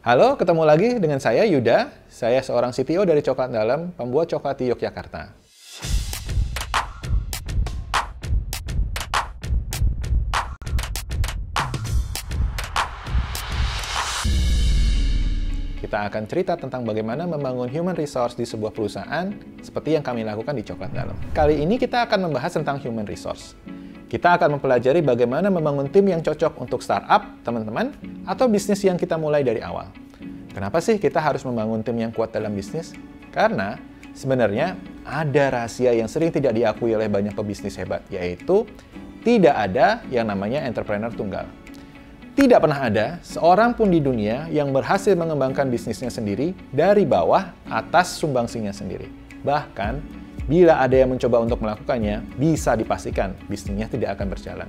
Halo, ketemu lagi dengan saya Yuda. Saya seorang CTO dari Coklat Dalam, pembuat coklat di Yogyakarta. Kita akan cerita tentang bagaimana membangun human resource di sebuah perusahaan seperti yang kami lakukan di Coklat Dalam. Kali ini kita akan membahas tentang human resource. Kita akan mempelajari bagaimana membangun tim yang cocok untuk startup, teman-teman, atau bisnis yang kita mulai dari awal. Kenapa sih kita harus membangun tim yang kuat dalam bisnis? Karena sebenarnya ada rahasia yang sering tidak diakui oleh banyak pebisnis hebat, yaitu tidak ada yang namanya entrepreneur tunggal. Tidak pernah ada seorang pun di dunia yang berhasil mengembangkan bisnisnya sendiri dari bawah atas sumbangsinya sendiri. Bahkan, bila ada yang mencoba untuk melakukannya, bisa dipastikan bisnisnya tidak akan berjalan.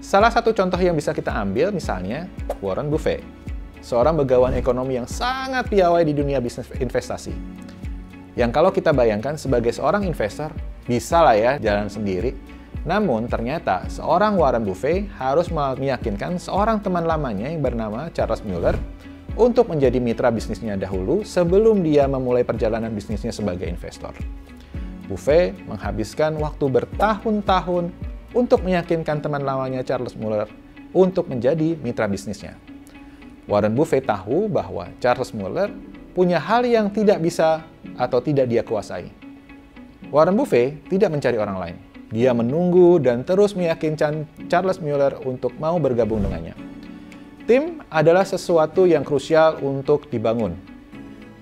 Salah satu contoh yang bisa kita ambil misalnya Warren Buffett, seorang begawan ekonomi yang sangat piawai di dunia bisnis investasi. Yang kalau kita bayangkan sebagai seorang investor, bisa lah ya jalan sendiri. Namun ternyata seorang Warren Buffett harus meyakinkan seorang teman lamanya yang bernama Charles Munger untuk menjadi mitra bisnisnya dahulu sebelum dia memulai perjalanan bisnisnya sebagai investor. Buffett menghabiskan waktu bertahun-tahun untuk meyakinkan teman lamanya Charles Munger untuk menjadi mitra bisnisnya. Warren Buffett tahu bahwa Charles Munger punya hal yang tidak bisa atau tidak dia kuasai. Warren Buffett tidak mencari orang lain. Dia menunggu dan terus meyakinkan Charles Munger untuk mau bergabung dengannya. Tim adalah sesuatu yang krusial untuk dibangun.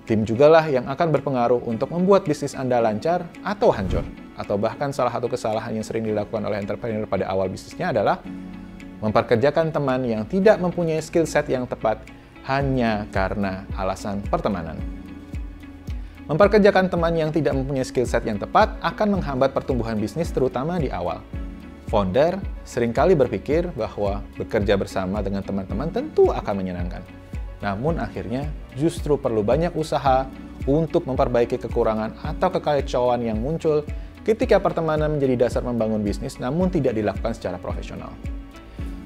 Tim jugalah yang akan berpengaruh untuk membuat bisnis Anda lancar atau hancur. Atau bahkan salah satu kesalahan yang sering dilakukan oleh entrepreneur pada awal bisnisnya adalah memperkerjakan teman yang tidak mempunyai skill set yang tepat hanya karena alasan pertemanan. Memperkerjakan teman yang tidak mempunyai skill set yang tepat akan menghambat pertumbuhan bisnis terutama di awal. Founder seringkali berpikir bahwa bekerja bersama dengan teman-teman tentu akan menyenangkan. Namun akhirnya justru perlu banyak usaha untuk memperbaiki kekurangan atau kekacauan yang muncul ketika pertemanan menjadi dasar membangun bisnis namun tidak dilakukan secara profesional.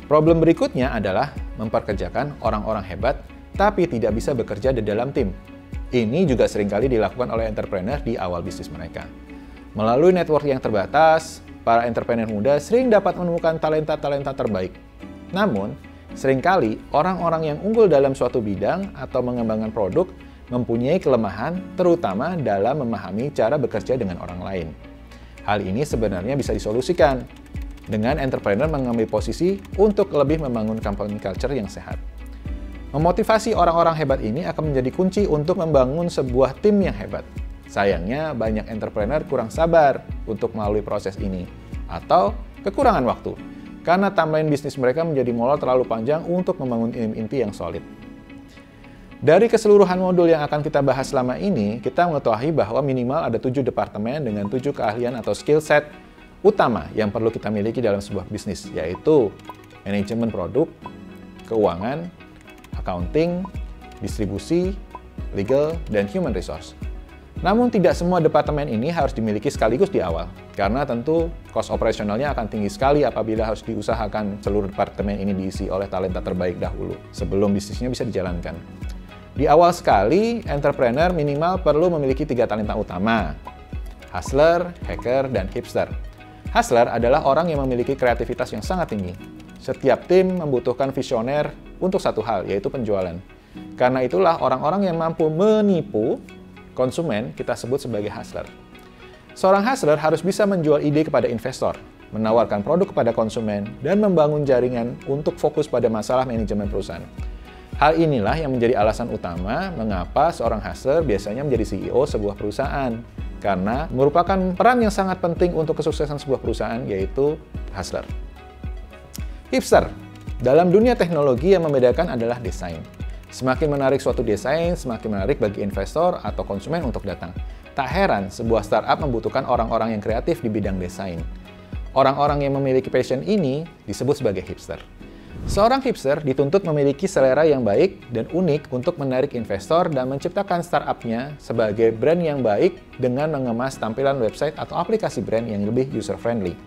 Problem berikutnya adalah memperkerjakan orang-orang hebat tapi tidak bisa bekerja di dalam tim. Ini juga seringkali dilakukan oleh entrepreneur di awal bisnis mereka. Melalui network yang terbatas, para entrepreneur muda sering dapat menemukan talenta-talenta terbaik. Namun, seringkali orang-orang yang unggul dalam suatu bidang atau mengembangkan produk mempunyai kelemahan terutama dalam memahami cara bekerja dengan orang lain. Hal ini sebenarnya bisa disolusikan dengan entrepreneur mengambil posisi untuk lebih membangun company culture yang sehat. Memotivasi orang-orang hebat ini akan menjadi kunci untuk membangun sebuah tim yang hebat. Sayangnya, banyak entrepreneur kurang sabar untuk melalui proses ini, atau kekurangan waktu, karena timeline bisnis mereka menjadi molor terlalu panjang untuk membangun inti yang solid. Dari keseluruhan modul yang akan kita bahas selama ini, kita mengetahui bahwa minimal ada 7 departemen dengan 7 keahlian atau skill set utama yang perlu kita miliki dalam sebuah bisnis, yaitu manajemen produk, keuangan, accounting, distribusi, legal, dan human resource. Namun tidak semua departemen ini harus dimiliki sekaligus di awal, karena tentu cost operasionalnya akan tinggi sekali apabila harus diusahakan seluruh departemen ini diisi oleh talenta terbaik dahulu, sebelum bisnisnya bisa dijalankan. Di awal sekali, entrepreneur minimal perlu memiliki 3 talenta utama: hustler, hacker, dan hipster. Hustler adalah orang yang memiliki kreativitas yang sangat tinggi. Setiap tim membutuhkan visioner untuk satu hal, yaitu penjualan. Karena itulah orang-orang yang mampu menipu konsumen kita sebut sebagai hustler. Seorang hustler harus bisa menjual ide kepada investor, menawarkan produk kepada konsumen, dan membangun jaringan untuk fokus pada masalah manajemen perusahaan. Hal inilah yang menjadi alasan utama mengapa seorang hustler biasanya menjadi CEO sebuah perusahaan. Karena merupakan peran yang sangat penting untuk kesuksesan sebuah perusahaan, yaitu hustler. Hipster. Dalam dunia teknologi yang membedakan adalah desain. Semakin menarik suatu desain, semakin menarik bagi investor atau konsumen untuk datang. Tak heran sebuah startup membutuhkan orang-orang yang kreatif di bidang desain. Orang-orang yang memiliki passion ini disebut sebagai hipster. Seorang hipster dituntut memiliki selera yang baik dan unik untuk menarik investor dan menciptakan startupnya sebagai brand yang baik dengan mengemas tampilan website atau aplikasi brand yang lebih user-friendly.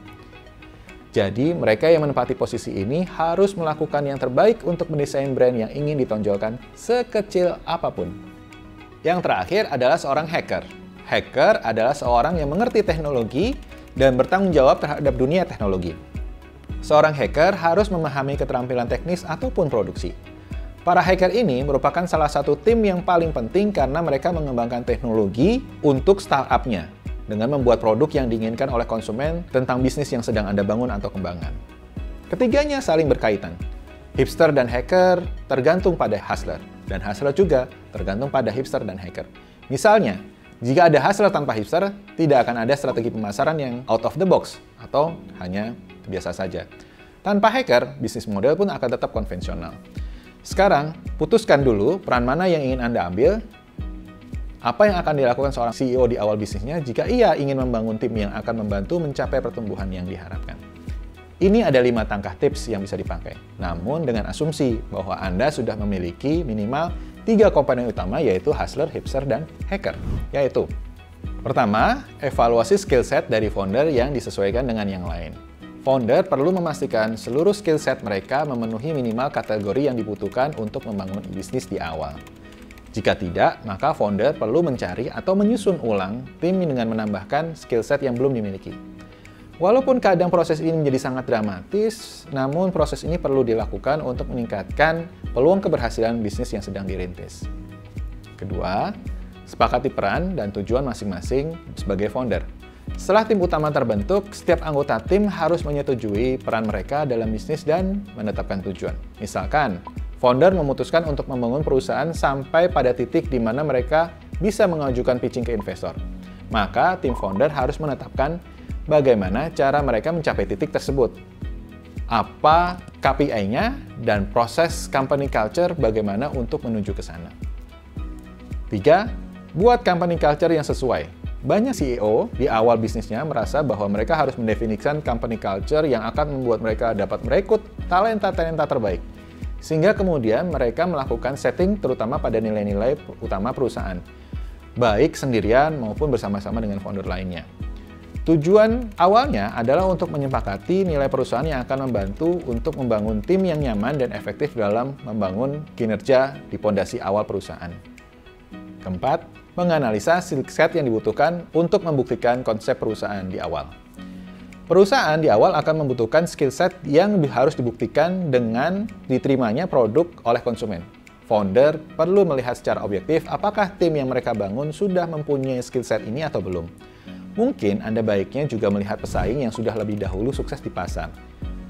Jadi, mereka yang menempati posisi ini harus melakukan yang terbaik untuk mendesain brand yang ingin ditonjolkan sekecil apapun. Yang terakhir adalah seorang hacker. Hacker adalah seorang yang mengerti teknologi dan bertanggung jawab terhadap dunia teknologi. Seorang hacker harus memahami keterampilan teknis ataupun produksi. Para hacker ini merupakan salah satu tim yang paling penting karena mereka mengembangkan teknologi untuk startup-nya dengan membuat produk yang diinginkan oleh konsumen tentang bisnis yang sedang Anda bangun atau kembangkan. Ketiganya saling berkaitan. Hipster dan hacker tergantung pada hustler, dan hustler juga tergantung pada hipster dan hacker. Misalnya, jika ada hustler tanpa hipster, tidak akan ada strategi pemasaran yang out of the box atau hanya biasa saja. Tanpa hacker, bisnis model pun akan tetap konvensional. Sekarang, putuskan dulu peran mana yang ingin Anda ambil. Apa yang akan dilakukan seorang CEO di awal bisnisnya jika ia ingin membangun tim yang akan membantu mencapai pertumbuhan yang diharapkan? Ini ada 5 langkah tips yang bisa dipakai. Namun dengan asumsi bahwa Anda sudah memiliki minimal 3 komponen utama, yaitu hustler, hipster, dan hacker. Yaitu, pertama, evaluasi skill set dari founder yang disesuaikan dengan yang lain. Founder perlu memastikan seluruh skill set mereka memenuhi minimal kategori yang dibutuhkan untuk membangun bisnis di awal. Jika tidak, maka founder perlu mencari atau menyusun ulang tim dengan menambahkan skill set yang belum dimiliki. Walaupun kadang proses ini menjadi sangat dramatis, namun proses ini perlu dilakukan untuk meningkatkan peluang keberhasilan bisnis yang sedang dirintis. Kedua, sepakati peran dan tujuan masing-masing sebagai founder. Setelah tim utama terbentuk, setiap anggota tim harus menyetujui peran mereka dalam bisnis dan menetapkan tujuan. Misalkan, founder memutuskan untuk membangun perusahaan sampai pada titik di mana mereka bisa mengajukan pitching ke investor. Maka tim founder harus menetapkan bagaimana cara mereka mencapai titik tersebut. Apa KPI-nya dan proses company culture bagaimana untuk menuju ke sana. 3. Buat company culture yang sesuai. Banyak CEO di awal bisnisnya merasa bahwa mereka harus mendefinisikan company culture yang akan membuat mereka dapat merekrut talenta-talenta terbaik. Sehingga kemudian mereka melakukan setting terutama pada nilai-nilai utama perusahaan, baik sendirian maupun bersama-sama dengan founder lainnya. Tujuan awalnya adalah untuk menyepakati nilai perusahaan yang akan membantu untuk membangun tim yang nyaman dan efektif dalam membangun kinerja di pondasi awal perusahaan. Keempat, menganalisa skill set yang dibutuhkan untuk membuktikan konsep perusahaan di awal. Perusahaan di awal akan membutuhkan skill set yang harus dibuktikan dengan diterimanya produk oleh konsumen. Founder perlu melihat secara objektif apakah tim yang mereka bangun sudah mempunyai skill set ini atau belum. Mungkin Anda baiknya juga melihat pesaing yang sudah lebih dahulu sukses di pasar,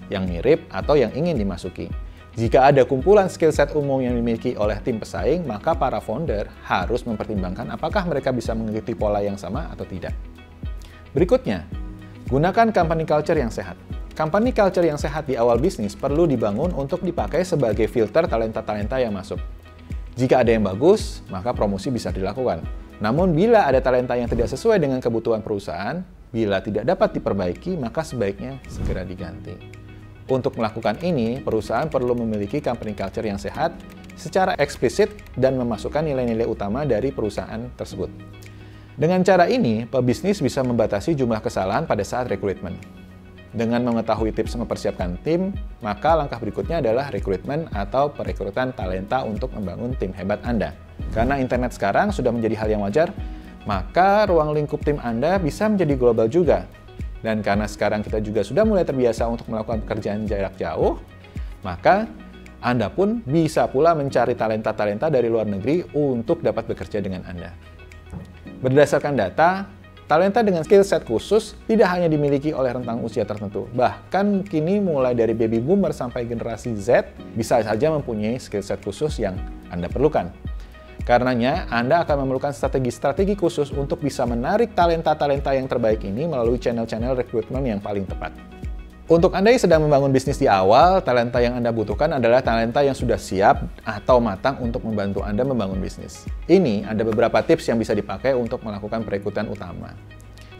yang mirip atau yang ingin dimasuki. Jika ada kumpulan skill set umum yang dimiliki oleh tim pesaing, maka para founder harus mempertimbangkan apakah mereka bisa mengikuti pola yang sama atau tidak. Berikutnya, gunakan company culture yang sehat. Company culture yang sehat di awal bisnis perlu dibangun untuk dipakai sebagai filter talenta-talenta yang masuk. Jika ada yang bagus, maka promosi bisa dilakukan. Namun bila ada talenta yang tidak sesuai dengan kebutuhan perusahaan, bila tidak dapat diperbaiki, maka sebaiknya segera diganti. Untuk melakukan ini, perusahaan perlu memiliki company culture yang sehat secara eksplisit dan memasukkan nilai-nilai utama dari perusahaan tersebut. Dengan cara ini, pebisnis bisa membatasi jumlah kesalahan pada saat rekrutmen. Dengan mengetahui tips mempersiapkan tim, maka langkah berikutnya adalah rekrutmen atau perekrutan talenta untuk membangun tim hebat Anda. Karena internet sekarang sudah menjadi hal yang wajar, maka ruang lingkup tim Anda bisa menjadi global juga. Dan karena sekarang kita juga sudah mulai terbiasa untuk melakukan pekerjaan jarak jauh, maka Anda pun bisa pula mencari talenta-talenta dari luar negeri untuk dapat bekerja dengan Anda. Berdasarkan data, talenta dengan skill set khusus tidak hanya dimiliki oleh rentang usia tertentu. Bahkan kini mulai dari baby boomer sampai generasi Z bisa saja mempunyai skill set khusus yang Anda perlukan. Karenanya, Anda akan memerlukan strategi-strategi khusus untuk bisa menarik talenta-talenta yang terbaik ini melalui channel-channel rekrutmen yang paling tepat. Untuk Anda yang sedang membangun bisnis di awal, talenta yang Anda butuhkan adalah talenta yang sudah siap atau matang untuk membantu Anda membangun bisnis. Ini ada beberapa tips yang bisa dipakai untuk melakukan perekrutan utama.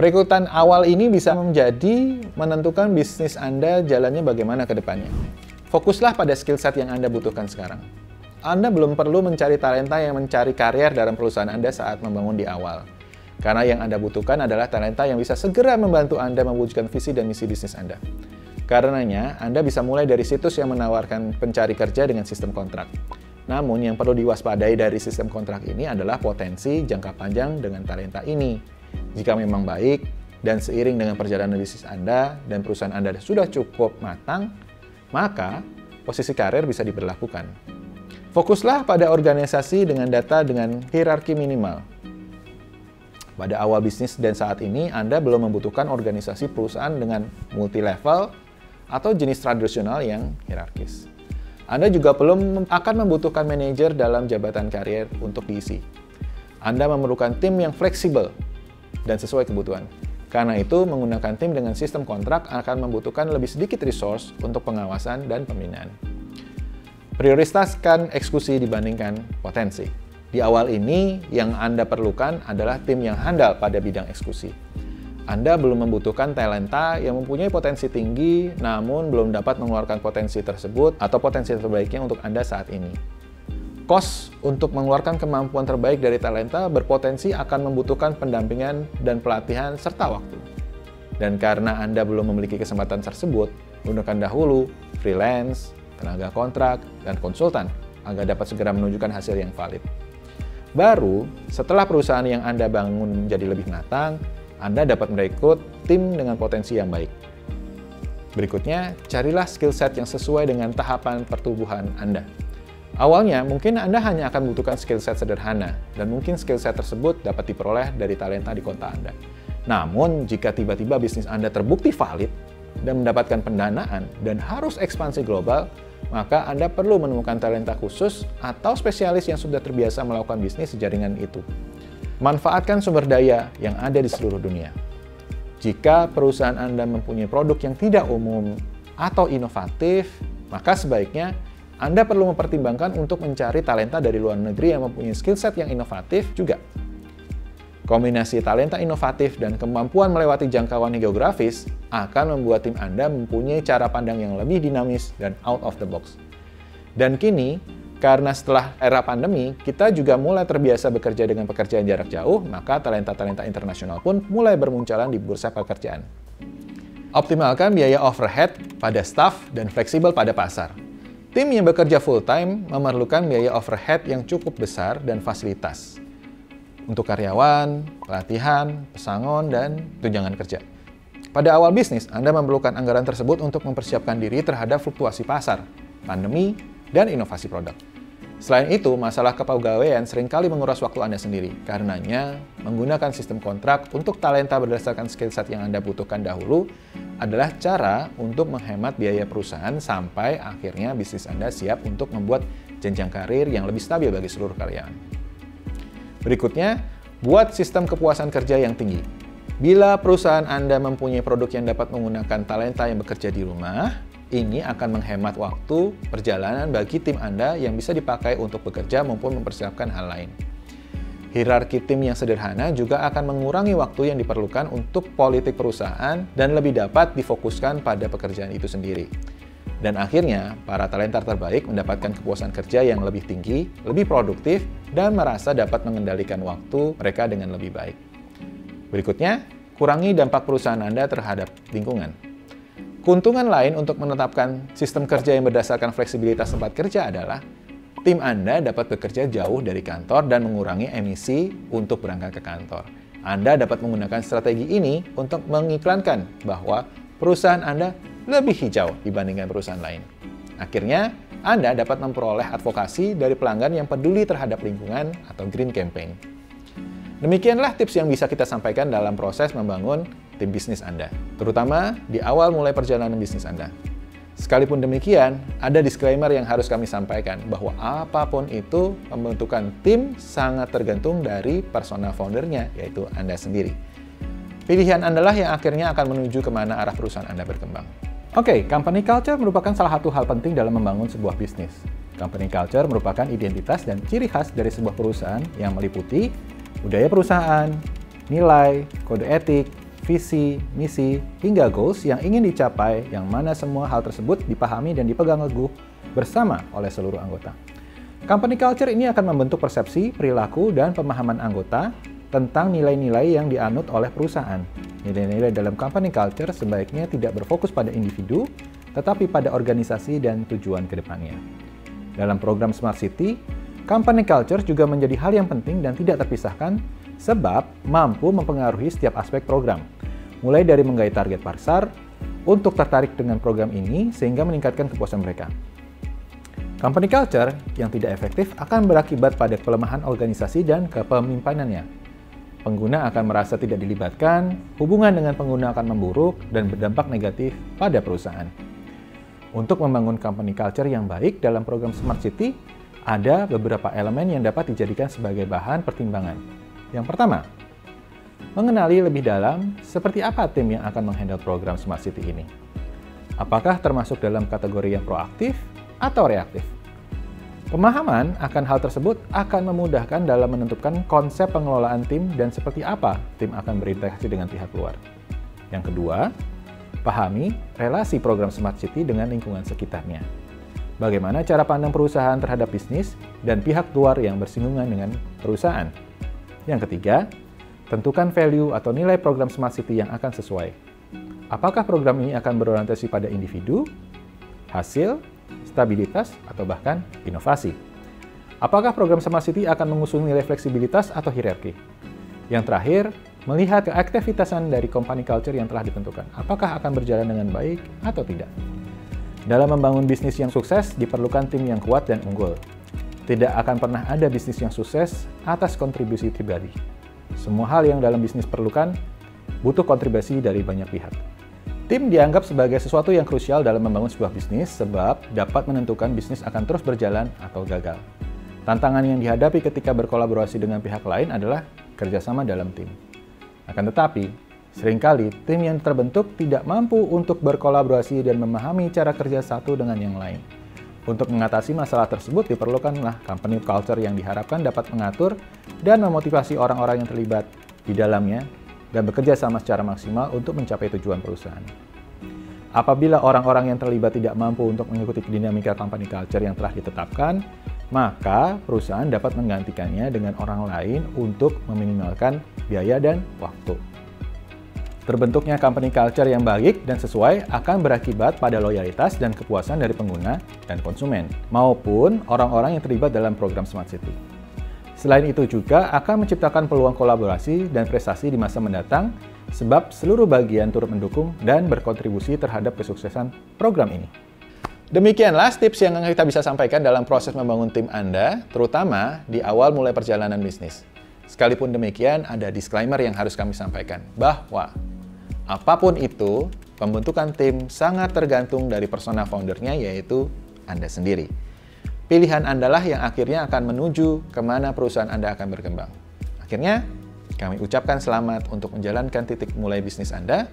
Perekrutan awal ini bisa menjadi menentukan bisnis Anda jalannya bagaimana ke depannya. Fokuslah pada skill set yang Anda butuhkan sekarang. Anda belum perlu mencari talenta yang mencari karier dalam perusahaan Anda saat membangun di awal. Karena yang Anda butuhkan adalah talenta yang bisa segera membantu Anda mewujudkan visi dan misi bisnis Anda. Karenanya, Anda bisa mulai dari situs yang menawarkan pencari kerja dengan sistem kontrak. Namun, yang perlu diwaspadai dari sistem kontrak ini adalah potensi jangka panjang dengan talenta ini. Jika memang baik, dan seiring dengan perjalanan bisnis Anda dan perusahaan Anda sudah cukup matang, maka posisi karir bisa diberlakukan. Fokuslah pada organisasi dengan data dengan hierarki minimal. Pada awal bisnis dan saat ini, Anda belum membutuhkan organisasi perusahaan dengan multi-level atau jenis tradisional yang hierarkis. Anda juga belum akan membutuhkan manajer dalam jabatan karier untuk diisi. Anda memerlukan tim yang fleksibel dan sesuai kebutuhan. Karena itu, menggunakan tim dengan sistem kontrak akan membutuhkan lebih sedikit resource untuk pengawasan dan pembinaan. Prioritaskan eksekusi dibandingkan potensi. Di awal ini, yang Anda perlukan adalah tim yang handal pada bidang eksekusi. Anda belum membutuhkan talenta yang mempunyai potensi tinggi, namun belum dapat mengeluarkan potensi tersebut atau potensi terbaiknya untuk Anda saat ini. Cost untuk mengeluarkan kemampuan terbaik dari talenta berpotensi akan membutuhkan pendampingan dan pelatihan serta waktu. Dan karena Anda belum memiliki kesempatan tersebut, gunakan dahulu freelance, tenaga kontrak, dan konsultan agar dapat segera menunjukkan hasil yang valid. Baru, setelah perusahaan yang Anda bangun menjadi lebih matang, Anda dapat merekrut tim dengan potensi yang baik. Berikutnya, carilah skill set yang sesuai dengan tahapan pertumbuhan Anda. Awalnya, mungkin Anda hanya akan membutuhkan skill set sederhana, dan mungkin skill set tersebut dapat diperoleh dari talenta di kota Anda. Namun, jika tiba-tiba bisnis Anda terbukti valid dan mendapatkan pendanaan dan harus ekspansi global, maka Anda perlu menemukan talenta khusus atau spesialis yang sudah terbiasa melakukan bisnis sejaringan itu. Manfaatkan sumber daya yang ada di seluruh dunia. Jika perusahaan Anda mempunyai produk yang tidak umum atau inovatif, maka sebaiknya Anda perlu mempertimbangkan untuk mencari talenta dari luar negeri yang mempunyai skill set yang inovatif juga. Kombinasi talenta inovatif dan kemampuan melewati jangkauan geografis akan membuat tim Anda mempunyai cara pandang yang lebih dinamis dan out of the box. Dan kini, karena setelah era pandemi, kita juga mulai terbiasa bekerja dengan pekerjaan jarak jauh, maka talenta-talenta internasional pun mulai bermunculan di bursa pekerjaan. Optimalkan biaya overhead pada staff dan fleksibel pada pasar. Tim yang bekerja full-time memerlukan biaya overhead yang cukup besar dan fasilitas untuk karyawan, pelatihan, pesangon, dan tunjangan kerja. Pada awal bisnis, Anda memerlukan anggaran tersebut untuk mempersiapkan diri terhadap fluktuasi pasar, pandemi, dan inovasi produk. Selain itu, masalah kepegawaian seringkali menguras waktu Anda sendiri. Karenanya, menggunakan sistem kontrak untuk talenta berdasarkan skill set yang Anda butuhkan dahulu adalah cara untuk menghemat biaya perusahaan sampai akhirnya bisnis Anda siap untuk membuat jenjang karir yang lebih stabil bagi seluruh karyawan. Berikutnya, buat sistem kepuasan kerja yang tinggi. Bila perusahaan Anda mempunyai produk yang dapat menggunakan talenta yang bekerja di rumah, ini akan menghemat waktu perjalanan bagi tim Anda yang bisa dipakai untuk bekerja maupun mempersiapkan hal lain. Hierarki tim yang sederhana juga akan mengurangi waktu yang diperlukan untuk politik perusahaan dan lebih dapat difokuskan pada pekerjaan itu sendiri. Dan akhirnya, para talenta terbaik mendapatkan kepuasan kerja yang lebih tinggi, lebih produktif, dan merasa dapat mengendalikan waktu mereka dengan lebih baik. Berikutnya, kurangi dampak perusahaan Anda terhadap lingkungan. Keuntungan lain untuk menetapkan sistem kerja yang berdasarkan fleksibilitas tempat kerja adalah tim Anda dapat bekerja jauh dari kantor dan mengurangi emisi untuk berangkat ke kantor. Anda dapat menggunakan strategi ini untuk mengiklankan bahwa perusahaan Anda lebih hijau dibandingkan perusahaan lain. Akhirnya, Anda dapat memperoleh advokasi dari pelanggan yang peduli terhadap lingkungan atau green campaign. Demikianlah tips yang bisa kita sampaikan dalam proses membangun tim bisnis Anda, terutama di awal mulai perjalanan bisnis Anda. Sekalipun demikian, ada disclaimer yang harus kami sampaikan bahwa apapun itu, pembentukan tim sangat tergantung dari personal foundernya, yaitu Anda sendiri. Pilihan Anda lah yang akhirnya akan menuju kemana arah perusahaan Anda berkembang. Oke, company culture merupakan salah satu hal penting dalam membangun sebuah bisnis. Company culture merupakan identitas dan ciri khas dari sebuah perusahaan yang meliputi budaya perusahaan, nilai, kode etik, visi, misi, hingga goals yang ingin dicapai, yang mana semua hal tersebut dipahami dan dipegang teguh bersama oleh seluruh anggota. Company culture ini akan membentuk persepsi, perilaku, dan pemahaman anggota tentang nilai-nilai yang dianut oleh perusahaan. Nilai-nilai dalam company culture sebaiknya tidak berfokus pada individu, tetapi pada organisasi dan tujuan ke depannya. Dalam program Smart City, company culture juga menjadi hal yang penting dan tidak terpisahkan sebab mampu mempengaruhi setiap aspek program, mulai dari menggait target pasar untuk tertarik dengan program ini sehingga meningkatkan kepuasan mereka. Company culture yang tidak efektif akan berakibat pada pelemahan organisasi dan kepemimpinannya. Pengguna akan merasa tidak dilibatkan, hubungan dengan pengguna akan memburuk dan berdampak negatif pada perusahaan. Untuk membangun company culture yang baik dalam program Smart City, ada beberapa elemen yang dapat dijadikan sebagai bahan pertimbangan. Yang pertama, mengenali lebih dalam seperti apa tim yang akan menghandle program Smart City ini. Apakah termasuk dalam kategori yang proaktif atau reaktif? Pemahaman akan hal tersebut akan memudahkan dalam menentukan konsep pengelolaan tim dan seperti apa tim akan berinteraksi dengan pihak luar. Yang kedua, pahami relasi program Smart City dengan lingkungan sekitarnya. Bagaimana cara pandang perusahaan terhadap bisnis dan pihak luar yang bersinggungan dengan perusahaan. Yang ketiga, tentukan value atau nilai program Smart City yang akan sesuai. Apakah program ini akan berorientasi pada individu, hasil, stabilitas, atau bahkan inovasi? Apakah program Smart City akan mengusung nilai fleksibilitas atau hierarki? Yang terakhir, melihat keaktivitasan dari company culture yang telah ditentukan. Apakah akan berjalan dengan baik atau tidak? Dalam membangun bisnis yang sukses, diperlukan tim yang kuat dan unggul. Tidak akan pernah ada bisnis yang sukses atas kontribusi pribadi. Semua hal yang dalam bisnis perlukan, butuh kontribusi dari banyak pihak. Tim dianggap sebagai sesuatu yang krusial dalam membangun sebuah bisnis sebab dapat menentukan bisnis akan terus berjalan atau gagal. Tantangan yang dihadapi ketika berkolaborasi dengan pihak lain adalah kerjasama dalam tim. Akan tetapi, seringkali tim yang terbentuk tidak mampu untuk berkolaborasi dan memahami cara kerja satu dengan yang lain. Untuk mengatasi masalah tersebut diperlukanlah company culture yang diharapkan dapat mengatur dan memotivasi orang-orang yang terlibat di dalamnya dan bekerja sama secara maksimal untuk mencapai tujuan perusahaan. Apabila orang-orang yang terlibat tidak mampu untuk mengikuti dinamika company culture yang telah ditetapkan, maka perusahaan dapat menggantikannya dengan orang lain untuk meminimalkan biaya dan waktu. Terbentuknya company culture yang baik dan sesuai akan berakibat pada loyalitas dan kepuasan dari pengguna dan konsumen, maupun orang-orang yang terlibat dalam program Smart City. Selain itu juga akan menciptakan peluang kolaborasi dan prestasi di masa mendatang, sebab seluruh bagian turut mendukung dan berkontribusi terhadap kesuksesan program ini. Demikianlah tips yang kita bisa sampaikan dalam proses membangun tim Anda, terutama di awal mulai perjalanan bisnis. Sekalipun demikian, ada disclaimer yang harus kami sampaikan, bahwa apapun itu, pembentukan tim sangat tergantung dari persona foundernya, yaitu Anda sendiri. Pilihan Anda lah yang akhirnya akan menuju kemana perusahaan Anda akan berkembang. Akhirnya, kami ucapkan selamat untuk menjalankan titik mulai bisnis Anda.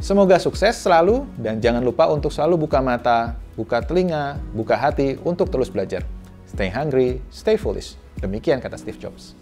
Semoga sukses selalu dan jangan lupa untuk selalu buka mata, buka telinga, buka hati untuk terus belajar. Stay hungry, stay foolish. Demikian kata Steve Jobs.